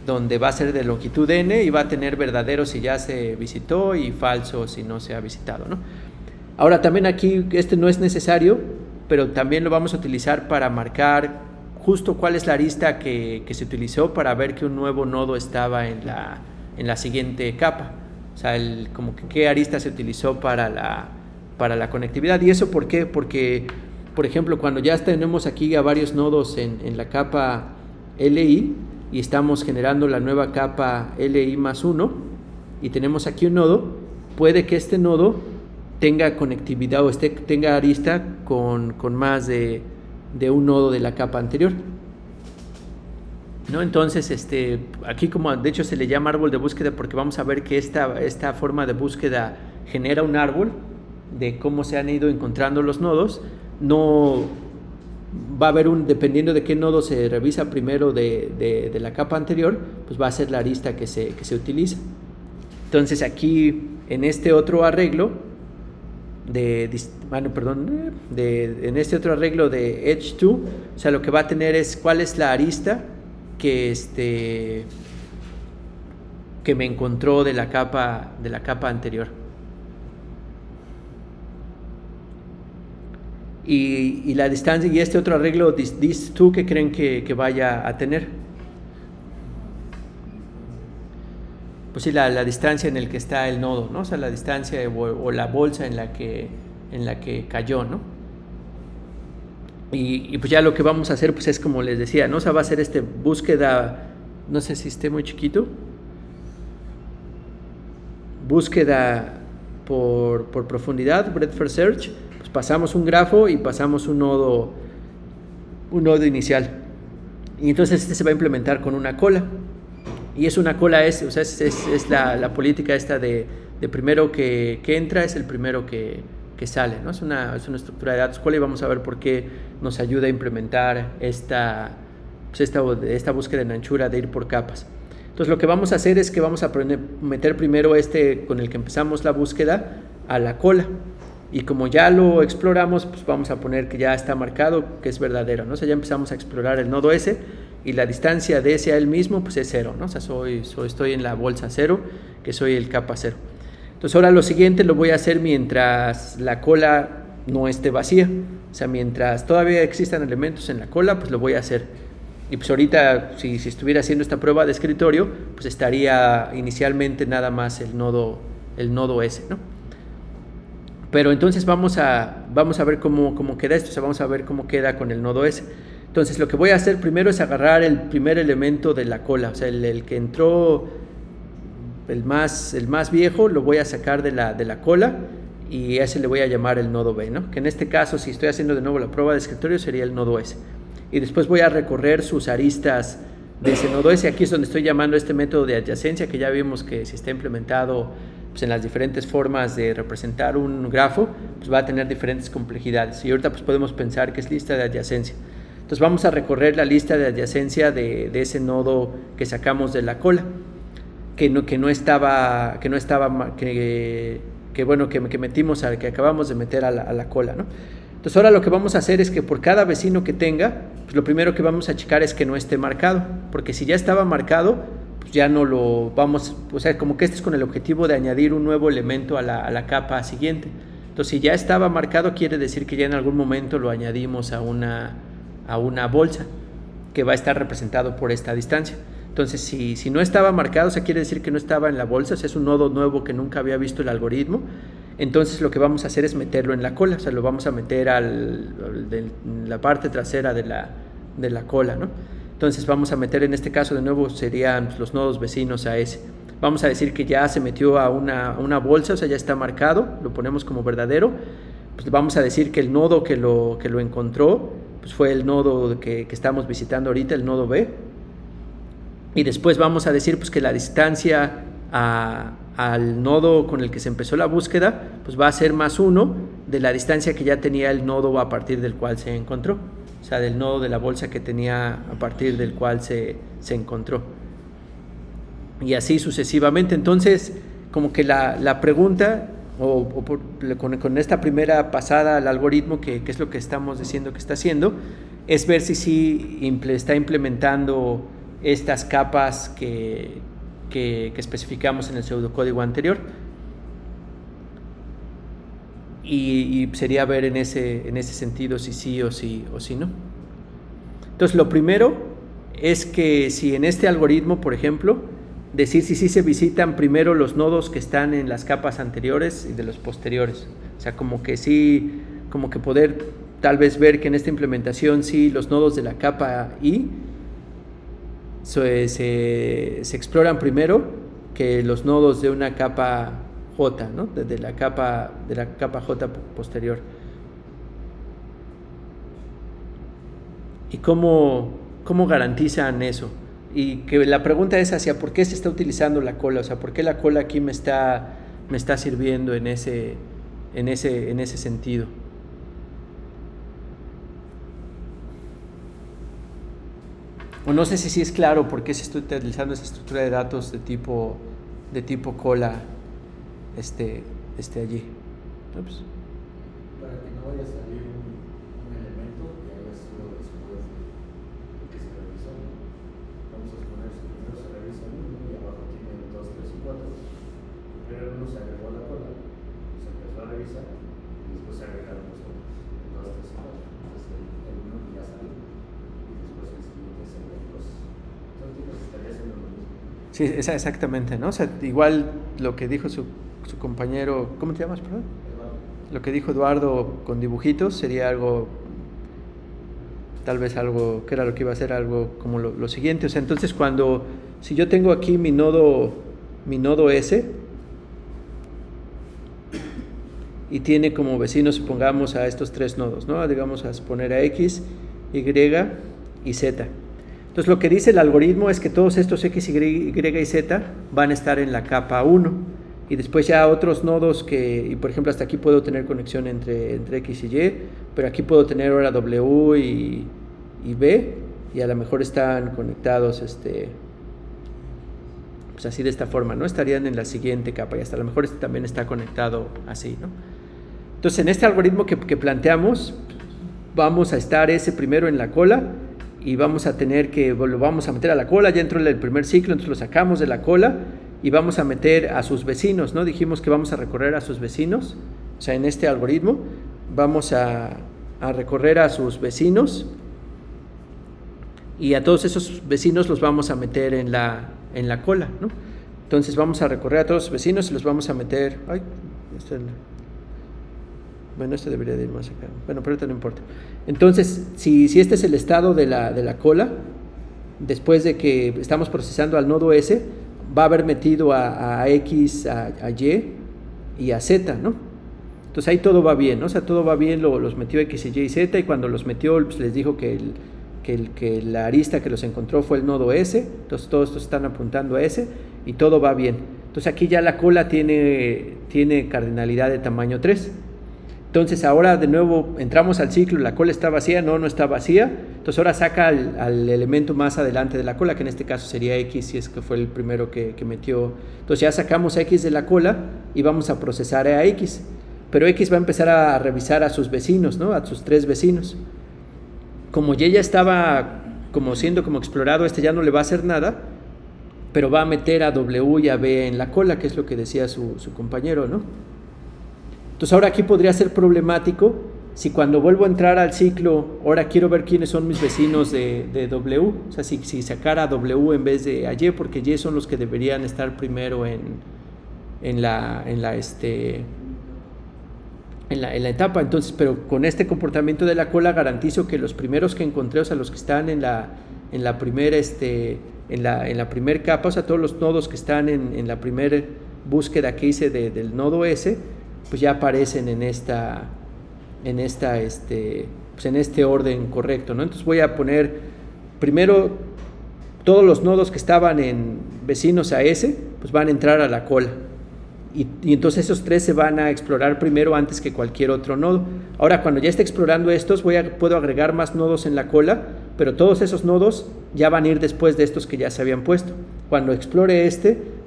donde va a ser de longitud n y va a tener verdadero si ya se visitó y falso si no se ha visitado, ¿no? Ahora también aquí no es necesario, pero también lo vamos a utilizar para marcar justo cuál es la arista que se utilizó para ver que un nuevo nodo estaba en la siguiente capa. O sea, como que qué arista se utilizó para la conectividad. ¿Y eso por qué? Porque, por ejemplo, cuando ya tenemos aquí a varios nodos en la capa LI y estamos generando la nueva capa LI más 1 y tenemos aquí un nodo, puede que este nodo tenga conectividad o tenga arista con más de un nodo de la capa anterior, ¿no? Entonces, aquí como de hecho se le llama árbol de búsqueda porque vamos a ver que esta forma de búsqueda genera un árbol de cómo se han ido encontrando los nodos. No va a haber dependiendo de qué nodo se revisa primero de la capa anterior, pues va a ser la arista que se utiliza. Entonces aquí en este otro arreglo en este otro arreglo de Edge2, o sea, lo que va a tener es cuál es la arista que me encontró de la capa anterior. Y la distancia y este otro arreglo dis2, ¿qué creen que vaya a tener? Pues sí, la distancia en el que está el nodo, ¿no? O sea, la distancia o la bolsa en la que cayó, ¿no? Y pues ya lo que vamos a hacer pues es como les decía, ¿no? O sea, va a ser búsqueda, no sé si esté muy chiquito, búsqueda por profundidad, breadth first search, pues pasamos un grafo y pasamos un nodo inicial, y entonces se va a implementar con una cola, y es una cola, o sea, es la política esta de primero que entra es el primero que sale, ¿no? Es una estructura de datos cola, y vamos a ver por qué nos ayuda a implementar esta búsqueda en anchura de ir por capas. Entonces lo que vamos a hacer es que vamos a meter primero con el que empezamos la búsqueda a la cola, y como ya lo exploramos, pues vamos a poner que ya está marcado que es verdadero, ¿no? O sea, ya empezamos a explorar el nodo S, y la distancia de ese a él mismo pues es 0, ¿no? O sea, estoy en la bolsa 0, que soy el capa 0. Entonces ahora lo siguiente lo voy a hacer mientras la cola no esté vacía, o sea, mientras todavía existan elementos en la cola, pues lo voy a hacer. Y pues ahorita, si estuviera haciendo esta prueba de escritorio, pues estaría inicialmente nada más el nodo S, ¿no? Pero entonces vamos a ver cómo queda esto, o sea, vamos a ver cómo queda con el nodo S. Entonces lo que voy a hacer primero es agarrar el primer elemento de la cola, o sea, el que entró, el más viejo, lo voy a sacar de la cola, y a ese le voy a llamar el nodo B, ¿no? Que en este caso, si estoy haciendo de nuevo la prueba de escritorio, sería el nodo S. Y después voy a recorrer sus aristas de ese nodo S. Aquí es donde estoy llamando este método de adyacencia, que ya vimos que si está implementado pues, en las diferentes formas de representar un grafo, pues va a tener diferentes complejidades. Y ahorita pues podemos pensar que es lista de adyacencia. Entonces vamos a recorrer la lista de adyacencia de ese nodo que sacamos de la cola, que metimos, que acabamos de meter a la cola, ¿no? Entonces ahora lo que vamos a hacer es que por cada vecino que tenga, pues lo primero que vamos a checar es que no esté marcado, porque si ya estaba marcado, pues ya no lo vamos, o sea, como que este es con el objetivo de añadir un nuevo elemento a la capa siguiente. Entonces si ya estaba marcado, quiere decir que ya en algún momento lo añadimos a una bolsa que va a estar representado por esta distancia. Entonces si no estaba marcado, o sea, quiere decir que no estaba en la bolsa, o sea, es un nodo nuevo que nunca había visto el algoritmo. Entonces lo que vamos a hacer es meterlo en la cola, o sea, lo vamos a meter en la parte trasera de la cola, ¿no? Entonces vamos a meter, en este caso de nuevo serían los nodos vecinos a ese. Vamos a decir que ya se metió a una bolsa, o sea, ya está marcado, lo ponemos como verdadero. Pues vamos a decir que el nodo que lo encontró pues fue el nodo que estamos visitando ahorita, el nodo B. Y después vamos a decir pues que la distancia al nodo con el que se empezó la búsqueda pues va a ser +1 de la distancia que ya tenía el nodo a partir del cual se encontró, o sea, del nodo de la bolsa que tenía a partir del cual se encontró, y así sucesivamente. Entonces como que la pregunta con esta primera pasada al algoritmo, que es lo que estamos diciendo que está haciendo, es ver si sí está implementando estas capas que especificamos en el pseudocódigo anterior, y sería ver en ese sentido si sí o si no. Entonces lo primero es que si en este algoritmo, por ejemplo, decir si sí se visitan primero los nodos que están en las capas anteriores y de los posteriores, o sea, como que poder tal vez ver que en esta implementación sí los nodos de la capa I se exploran primero que los nodos de una capa J, ¿no? de la capa J posterior. ¿Y cómo garantizan eso? Y que la pregunta es hacia por qué se está utilizando la cola, o sea, por qué la cola aquí me está sirviendo en ese sentido. O no sé si es claro por qué se está utilizando esa estructura de datos de tipo cola allí. Ups. Para que no vaya a salir un elemento que haya sido después de que se revisó. Vamos a suponer que primero se revisa uno y abajo tiene 2, 3 y 4. Primero uno se agregó a la cola, se empezó a revisar y después se agregaron los otros 2, 3 y 4. Entonces el uno ya salió y después el siguiente se agregó. Entonces estaría haciendo lo mismo. Sí, exactamente, ¿no? O sea, igual lo que dijo su compañero, ¿cómo te llamas, perdón? Eduardo. Lo que dijo Eduardo con dibujitos sería algo, tal vez algo, que era lo que iba a ser algo como lo siguiente. O sea, entonces si yo tengo aquí mi nodo S y tiene como vecinos, supongamos, a estos tres nodos, ¿no? Digamos, a suponer a X, Y y Z. Entonces lo que dice el algoritmo es que todos estos X, Y y Z van a estar en la capa 1, y después ya otros nodos y por ejemplo hasta aquí puedo tener conexión entre X y Y, pero aquí puedo tener ahora W y B, y a lo mejor están conectados pues así de esta forma, ¿no? Estarían en la siguiente capa, y hasta a lo mejor también está conectado así, ¿no? Entonces en este algoritmo que planteamos, vamos a estar ese primero en la cola, y vamos a tener lo vamos a meter a la cola, ya entró el primer ciclo, entonces lo sacamos de la cola y vamos a meter a sus vecinos, ¿no? Dijimos que vamos a recorrer a sus vecinos, o sea, en este algoritmo vamos a recorrer a sus vecinos, y a todos esos vecinos los vamos a meter en la cola, ¿no? Entonces vamos a recorrer a todos los vecinos y los vamos a meter, bueno, este debería de ir más acá. Bueno, pero ahorita no importa. Entonces, si este es el estado de la cola, después de que estamos procesando al nodo S, va a haber metido a X, a Y y a Z, ¿no? Entonces ahí todo va bien, ¿no? O sea, todo va bien, los metió X, Y y Z, y cuando los metió, pues les dijo que que la arista que los encontró fue el nodo S, entonces todos estos están apuntando a S y todo va bien. Entonces aquí ya la cola tiene cardinalidad de tamaño 3. Entonces ahora de nuevo entramos al ciclo, la cola está vacía, no está vacía, entonces ahora saca al elemento más adelante de la cola, que en este caso sería X, si es que fue el primero que metió. Entonces ya sacamos a X de la cola y vamos a procesar a X, pero X va a empezar a revisar a sus vecinos, ¿no? A sus 3 vecinos. Como ya estaba como siendo como explorado, ya no le va a hacer nada, pero va a meter a W y a B en la cola, que es lo que decía su compañero, ¿no? Entonces ahora aquí podría ser problemático si cuando vuelvo a entrar al ciclo, ahora quiero ver quiénes son mis vecinos de W, o sea, si sacara a W en vez de a Y, porque Y son los que deberían estar primero en la etapa. Entonces, pero con este comportamiento de la cola garantizo que los primeros que encontré, o sea, los que están en la primera capa, o sea, todos los nodos que están en la primera búsqueda que hice del nodo S, pues ya aparecen en este orden correcto, ¿no? Entonces voy a poner primero todos los nodos que estaban en vecinos a S, pues van a entrar a la cola. Y entonces esos 3 se van a explorar primero antes que cualquier otro nodo. Ahora, cuando ya esté explorando estos, puedo agregar más nodos en la cola, pero todos esos nodos ya van a ir después de estos que ya se habían puesto. Cuando explore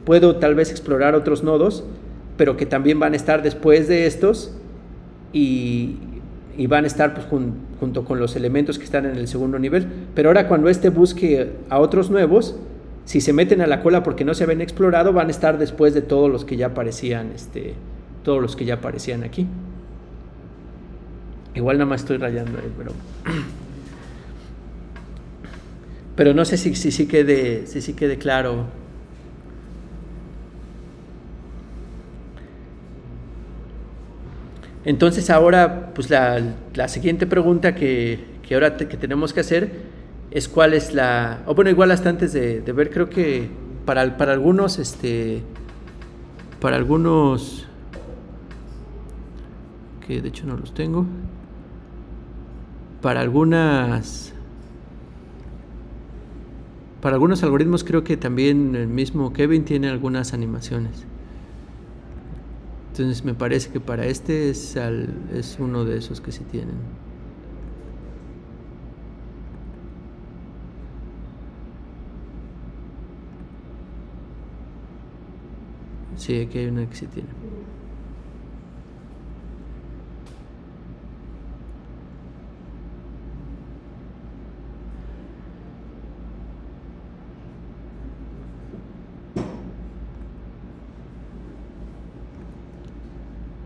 puedo tal vez explorar otros nodos, pero que también van a estar después de estos y van a estar pues, junto con los elementos que están en el segundo nivel. Pero ahora cuando busque a otros nuevos, si se meten a la cola porque no se habían explorado, van a estar después de todos los que ya aparecían, aquí. Igual nada más estoy rayando ahí, pero no sé si sí quede claro. Entonces ahora, pues la siguiente pregunta que ahora que tenemos que hacer es cuál es igual hasta antes de ver, creo que para algunos, que de hecho no los tengo, para algunos algoritmos creo que también el mismo Kevin tiene algunas animaciones. Entonces me parece que para es uno de esos que sí tienen. Sí, aquí hay una que sí tiene.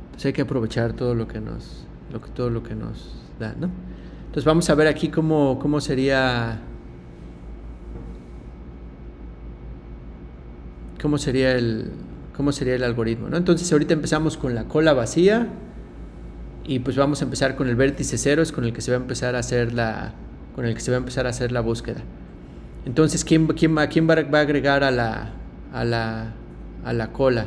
Entonces hay que aprovechar todo lo que nos da, ¿no? Entonces vamos a ver aquí cómo sería el algoritmo, ¿no? Entonces ahorita empezamos con la cola vacía y pues vamos a empezar con el vértice 0, es con el que se va a empezar a hacer la búsqueda. Entonces, ¿quién va a agregar a la cola?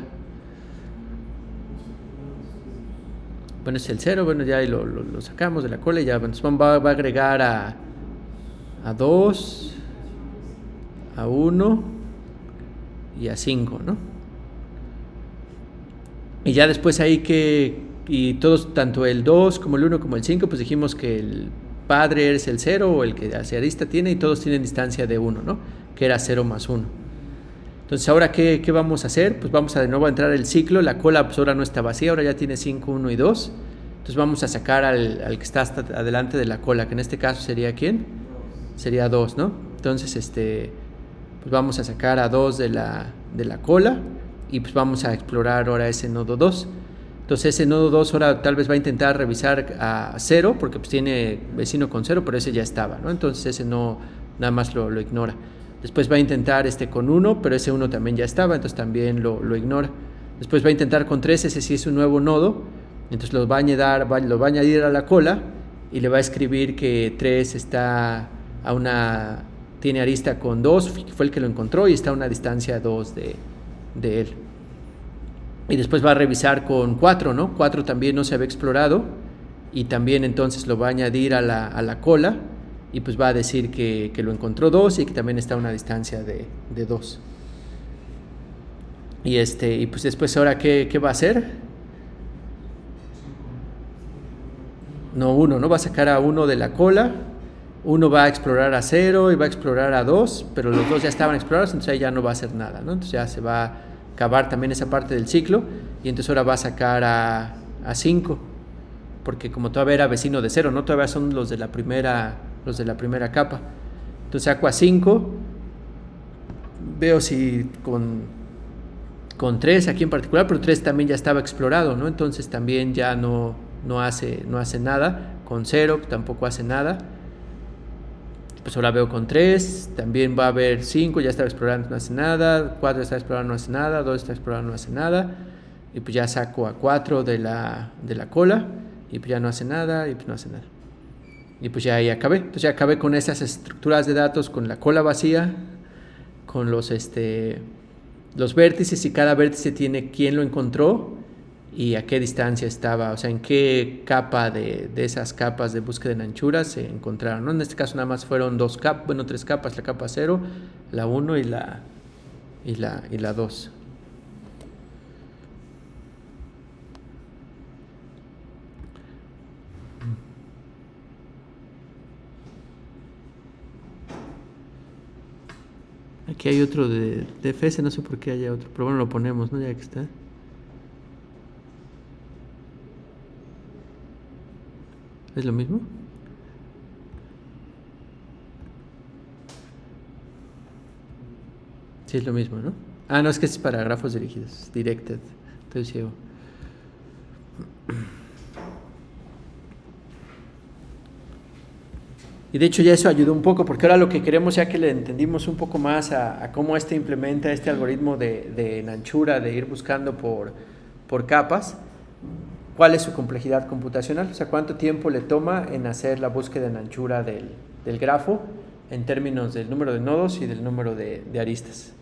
Bueno, es el 0, bueno, ya lo sacamos de la cola y ya va a agregar a 2, a 1 y a 5, ¿no? Y ya después ahí y todos, tanto el 2 como el 1 como el 5, pues dijimos que el padre es el 0 o el que hacia arista tiene, y todos tienen distancia de 1, ¿no? Que era 0 más 1. Entonces, ¿ahora qué vamos a hacer? Pues vamos de nuevo a entrar el ciclo. La cola pues ahora no está vacía, ahora ya tiene 5, 1 y 2. Entonces vamos a sacar al que está hasta adelante de la cola, que en este caso sería ¿quién? Sería 2, ¿no? Entonces, pues vamos a sacar a 2 de la cola y pues vamos a explorar ahora ese nodo 2. Entonces ese nodo 2 ahora tal vez va a intentar revisar a 0, porque pues tiene vecino con 0, pero ese ya estaba, ¿no? Entonces ese no, nada más lo ignora. Después va a intentar con 1, pero ese 1 también ya estaba, entonces también lo ignora. Después va a intentar con 3, ese sí es un nuevo nodo, entonces lo va a añadir a la cola y le va a escribir que 3 tiene arista con 2, fue el que lo encontró y está a una distancia 2 de él. Y después va a revisar con 4, ¿no? 4 también no se había explorado y también entonces lo va a añadir a la cola y pues va a decir que lo encontró 2 y que también está a una distancia de 2. Y pues después ahora ¿qué va a hacer? No, 1, ¿no? Va a sacar a 1 de la cola, 1 va a explorar a 0 y va a explorar a 2, pero los 2 ya estaban explorados, entonces ahí ya no va a hacer nada, ¿no? Entonces ya se va a acabar también esa parte del ciclo, y entonces ahora va a sacar a 5, porque como todavía era vecino de 0, ¿no? Todavía son los de la primera capa. Entonces saco a 5, veo si con 3 aquí en particular, pero 3 también ya estaba explorado, ¿no? Entonces también ya no hace nada. Con 0 tampoco hace nada. Pues ahora veo con 3, también va a haber 5, ya está explorando, no hace nada. 4 está explorando, no hace nada. 2 está explorando, no hace nada. Y pues ya saco a 4 de la cola, y pues ya no hace nada, y pues no hace nada. Y pues ya ahí acabé. Entonces ya acabé con esas estructuras de datos, con la cola vacía, con los vértices, y cada vértice tiene quién lo encontró y a qué distancia estaba, o sea, en qué capa de esas capas de búsqueda en anchura se encontraron, ¿no? En este caso nada más fueron 3 capas, la capa 0, la 1 y la 2. Aquí hay otro de DFS, no sé por qué haya otro, pero bueno, lo ponemos, ¿no? Ya que está. ¿Es lo mismo? Sí, es lo mismo, ¿no? Ah, no, es que es para grafos dirigidos, directed. Estoy ciego. Y de hecho ya eso ayudó un poco, porque ahora lo que queremos, ya que le entendimos un poco más a cómo implementa este algoritmo de anchura, de ir buscando por capas, cuál es su complejidad computacional, o sea, cuánto tiempo le toma en hacer la búsqueda en anchura del grafo en términos del número de nodos y del número de aristas.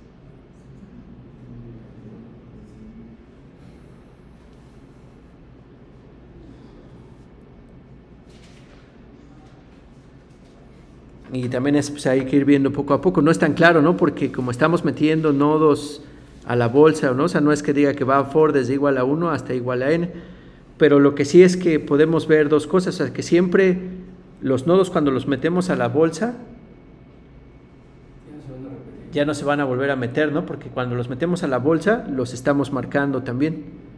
Y también pues hay que ir viendo poco a poco, no es tan claro, ¿no? Porque como estamos metiendo nodos a la bolsa, ¿no? O sea, no es que diga que va for desde igual a 1 hasta igual a n, pero lo que sí es que podemos ver dos cosas, o sea, que siempre los nodos cuando los metemos a la bolsa ya no se van a volver a meter, ¿no? Porque cuando los metemos a la bolsa los estamos marcando también.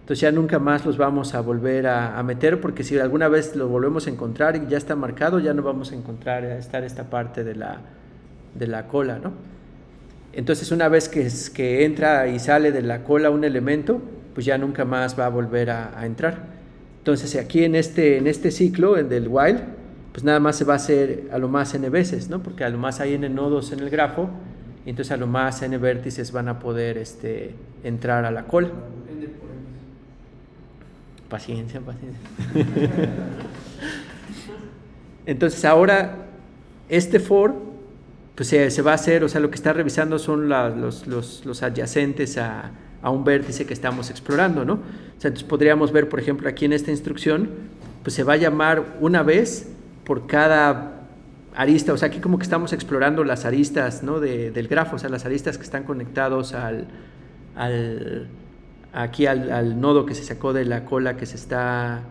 Entonces ya nunca más los vamos a volver a meter, porque si alguna vez lo volvemos a encontrar y ya está marcado, ya no vamos a encontrar esta parte de la cola, ¿no? Entonces una vez que entra y sale de la cola un elemento, pues ya nunca más va a volver a entrar. Entonces aquí en este ciclo, en del while, pues nada más se va a hacer a lo más n veces, ¿no? Porque a lo más hay n nodos en el grafo, y entonces a lo más n vértices van a poder entrar a la cola. Paciencia. Entonces ahora este for pues se va a hacer, o sea, lo que está revisando son los adyacentes a un vértice que estamos explorando, ¿no? O sea, entonces podríamos ver, por ejemplo, aquí en esta instrucción, pues se va a llamar una vez por cada arista, o sea, aquí como que estamos explorando las aristas, ¿no? del grafo, o sea, las aristas que están conectados aquí al nodo que se sacó de la cola que se está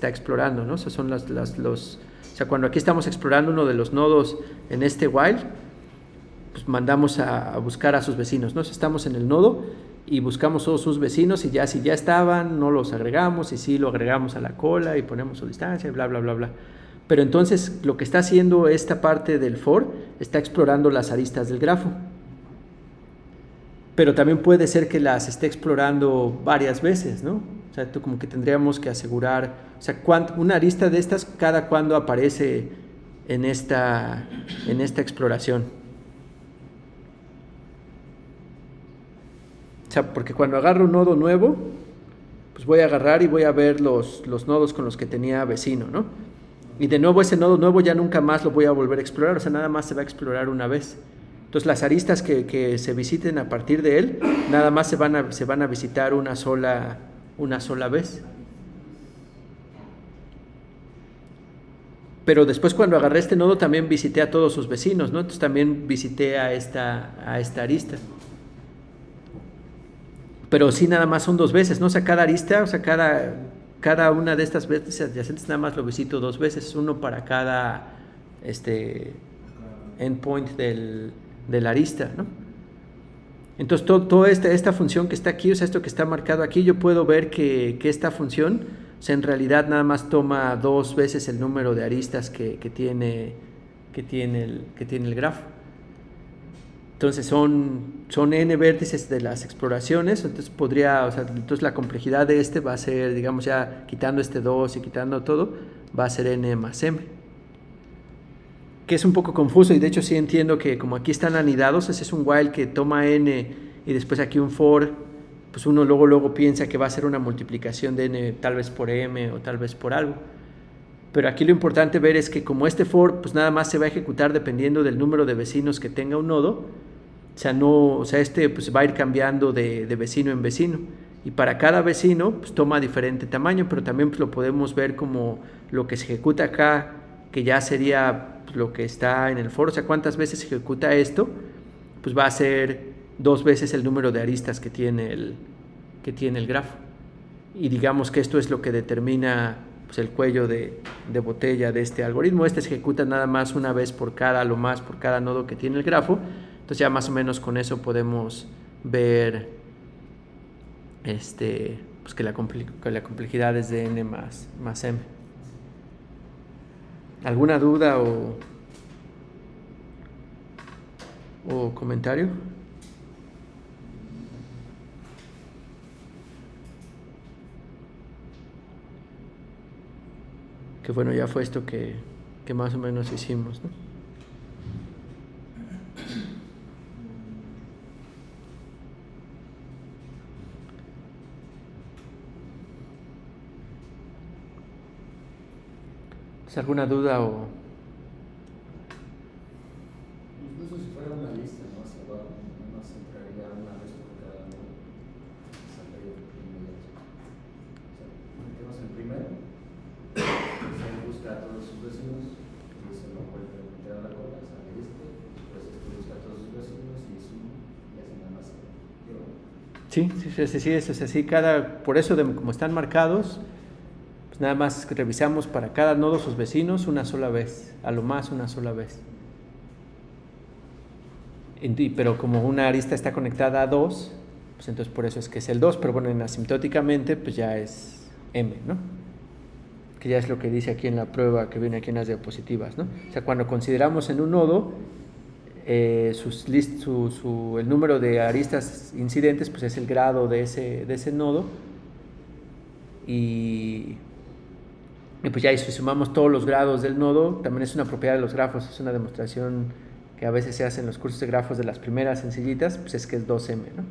explorando, ¿no? O sea, son o sea, cuando aquí estamos explorando uno de los nodos en este while, pues mandamos a buscar a sus vecinos, ¿no? O sea, estamos en el nodo y buscamos todos sus vecinos, y ya si ya estaban, no los agregamos, y sí lo agregamos a la cola y ponemos su distancia y bla, bla, bla, bla. Pero entonces lo que está haciendo esta parte del for está explorando las aristas del grafo. Pero también puede ser que las esté explorando varias veces, ¿no? O sea, como que tendríamos que asegurar, o sea, una arista de estas, cada cuándo aparece en esta exploración. O sea, porque cuando agarro un nodo nuevo, pues voy a agarrar y voy a ver los nodos con los que tenía vecino, ¿no? Y de nuevo ese nodo nuevo ya nunca más lo voy a volver a explorar, o sea, nada más se va a explorar una vez. Entonces las aristas que se visiten a partir de él, nada más se van a visitar una sola vez. Pero después cuando agarré este nodo también visité a todos sus vecinos, ¿no? Entonces también visité a esta arista. Pero sí nada más son 2 veces, ¿no? O sea, cada arista, o sea, cada una de estas veces adyacentes nada más lo visito 2 veces, uno para cada endpoint del arista, ¿no? Entonces toda esta función que está aquí, o sea, esto que está marcado aquí, yo puedo ver que esta función, o sea, en realidad nada más toma 2 veces el número de aristas que tiene el grafo. Entonces son n vértices de las exploraciones, entonces entonces la complejidad de va a ser, digamos, ya quitando 2 y quitando todo, va a ser n más m. Que es un poco confuso, y de hecho sí entiendo que como aquí están anidados, ese es un while que toma n y después aquí un for, pues uno luego piensa que va a ser una multiplicación de n tal vez por m o tal vez por algo. Pero aquí lo importante ver es que como for pues nada más se va a ejecutar dependiendo del número de vecinos que tenga un nodo, pues va a ir cambiando de vecino en vecino, y para cada vecino pues toma diferente tamaño, pero también pues lo podemos ver como lo que se ejecuta acá, que ya sería pues lo que está en el for, o sea, cuántas veces se ejecuta esto, pues va a ser 2 veces el número de aristas que tiene el grafo. Y digamos que esto es lo que determina pues el cuello de botella de este algoritmo. Se ejecuta nada más una vez por cada nodo que tiene el grafo. Entonces ya más o menos con eso podemos ver pues que la complejidad es de n más m. ¿Alguna duda o comentario? Que bueno, ya fue esto que más o menos hicimos, ¿no? ¿Alguna duda o...? Incluso si fuera una lista, ¿no? Hacia abajo, no se entraría una vez por cada uno. Saldría inmediato. O sea, metemos el primero, él busca a todos sus vecinos y se lo vuelve a meter a la cola, sale después busca a todos sus vecinos y suma y así nada más. Sí, eso es así. Por eso, como están marcados, nada más revisamos para cada nodo sus vecinos una sola vez, a lo más una sola vez. Pero como una arista está conectada a 2, pues entonces por eso es que es el 2, pero bueno, asintóticamente pues ya es m, ¿no? Que ya es lo que dice aquí en la prueba que viene aquí en las diapositivas, ¿no? O sea, cuando consideramos en un nodo el número de aristas incidentes, pues es el grado de ese nodo, y pues ya, y si sumamos todos los grados del nodo, también es una propiedad de los grafos, es una demostración que a veces se hace en los cursos de grafos de las primeras sencillitas, pues es que es 2m, ¿no?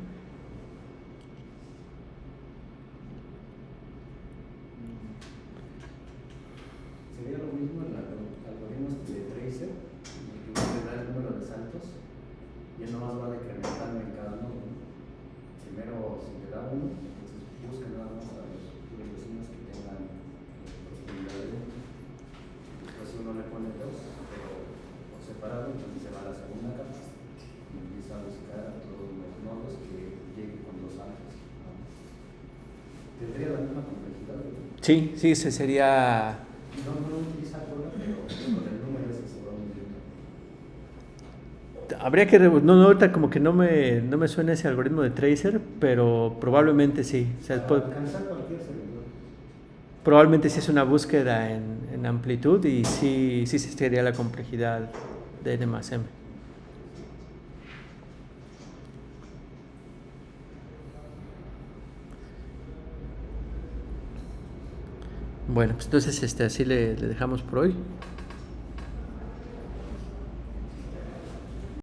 Sería lo mismo en algoritmos de tracer, que uno le da el número de saltos y él nomás va decrementando en cada nodo, ¿no? Primero, si le da 1, entonces busca nada más a los vecinos que tengan después uno le pone 2, pero por separado, entonces se va a la segunda capa y empieza a buscar a todos los nodos que lleguen con 2 alfas, ¿no? ¿Tendría la misma complejidad? Sí, ese sería... No utiliza cola, pero con el número ese se va hundiendo. Habría que... No, ahorita como que no me suena ese algoritmo de tracer, pero probablemente sí. O sea, alcanzar cualquier servidor. Probablemente sí es una búsqueda en amplitud, y sí sería la complejidad de n más m. Bueno, pues entonces así le dejamos por hoy.